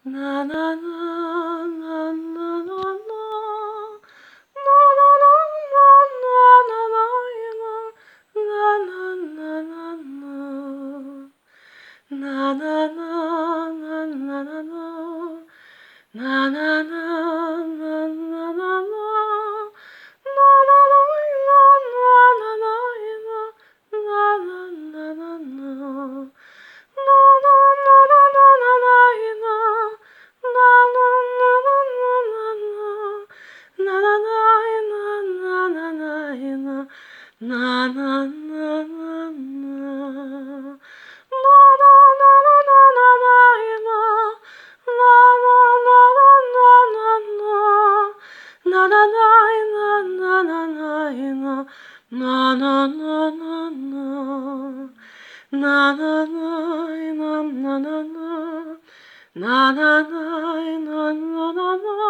na na na na na na na. Na na na na na na na. Na na na na na na na. Na na na na na na na na na. Na na na na na na na na. Na na na na na na na. Na na na na na na na. Na na na na na. Na na na na na na.